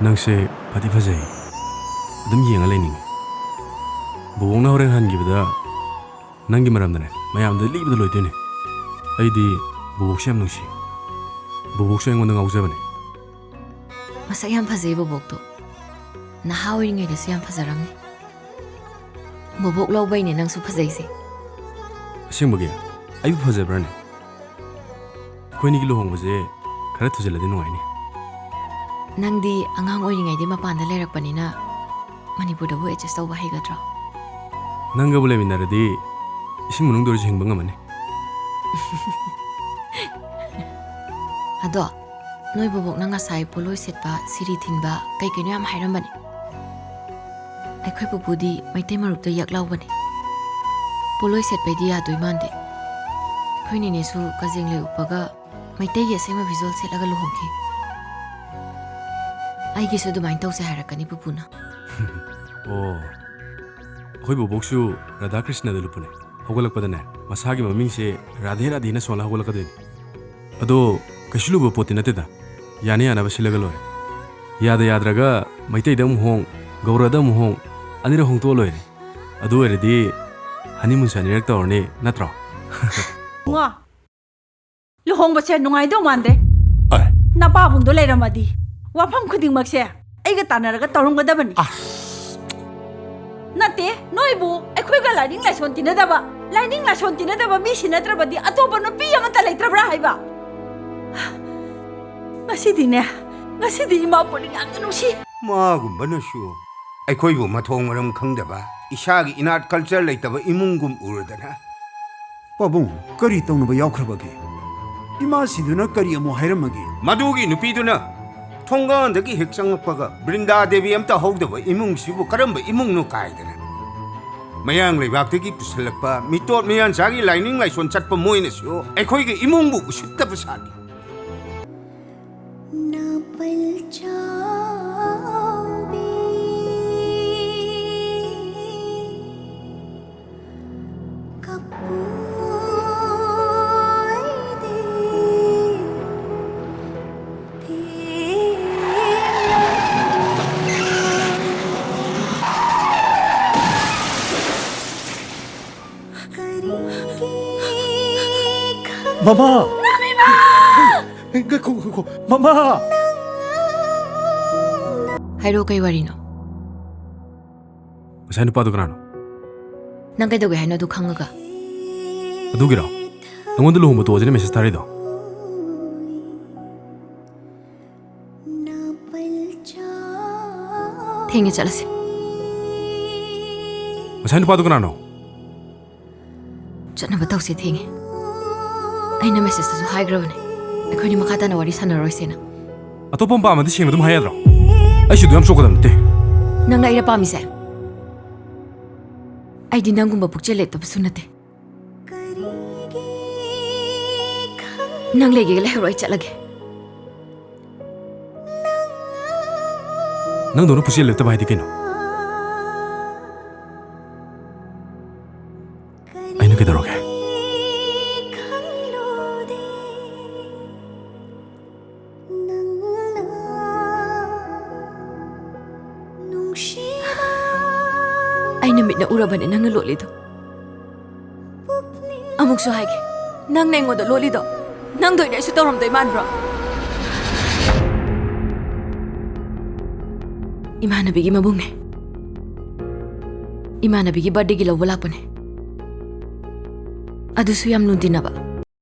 Nungse pati fazai. Adum yenga lening. Bobong na horeng han gibda. Nangi maram dane. Mayam da libda loitene. Aidi bobok siam nungsi. Bobok so engon ngau zabane. Masa yam fazai bobok to. Na hawing ngai da siam fazaramni. Bobok lau bai ne nang su fazai se. Sing bagi. Ayu fazai brane. Koi ni gilo hong baze. Kara tujela de nuai ni. Nangdi angang oiringai de mapanda lerakpanina Manipurda bu adjust tauba haigadra. Nanga bule minaradi ising munung dori jing bangamane. Ado noi bobok nanga sai poloi setpa siri thinba kai kai yam hairambani. Aikhoi pupudi maitei marupta yaklaubani. Poloi setpai di yadoi mande. Khoi ni nesu kajeng le upaga maitei ye sema visual selaga lohongki. Ai gisu dumain tause hairakani pupuna. Oh. Khoi boboksu Radha Krishna de lupune. Hogolak padane. Masagi maming se Radhe Radhe na sola hogolak kadin. Ado kashilu bo potina teda. Yani ana basilaga loy. Yada yadraga maitei dam hong gauradam hong anira hong to loy. Ado eredi honeymoon sanirak tawrni natra. Nga. Luhong ba siya nungay daw mande? Ay. Napabong do leiramadi. Wapam khuding mak siya. Ay ga tanaraga tarong ga dabani. Nate, noibu, akhoi ga lining lason tinadaba. Lining lason tinadaba mi sinatrabadi atoba no pi amata leitrabra haiba. Ngasidi ne. Ngasidi ima poling ang nusi. Magumba na siyo. Akhoi bu mathong maram khangdaba. Isagi inat culture leitaba imungum uradana. Pabung, kari tawna yaukhrabagi. Ima siduna kari amo hairamagi. Madugi nupiduna. Thongandagi hekchangappaga Brinda Devi amta howdaba imung sibu karamba imungno kaidana. Mayang leibakdagi pusalakpa mitot miyan sagi lining laison chatpa moina siyo. Aikhoiga imungbu usittaba sani. Mama! Mama! Hairo kai warino. Masai nupa do kanano. Nang kai doge haino du khangaga. Adugira. Angon dulu humbo to ajene message tari do. Thengi chalase. Masai nupa do kanano. Chana batau se thengi. Aina message su high grone. Akhoi ni makata na wari sana roisena. Atopam pa amadi sing dum hayadro. Ai shidu yam sokodam te. Nang na ira pami se. Ai di nangumba pukchele to sunate. Nang lege le roi chalage. Nang dono pusi le tabai dikeno. Aina kedaroge. Aina mitna uraban nang na loli do. Amuk so haige. Nang na ngoda loli do. Nang doi na su tawram doi man bro. Imana bigi mabung ne. Imana bigi birthday gi lawala pane. Adu su yam nunti na ba.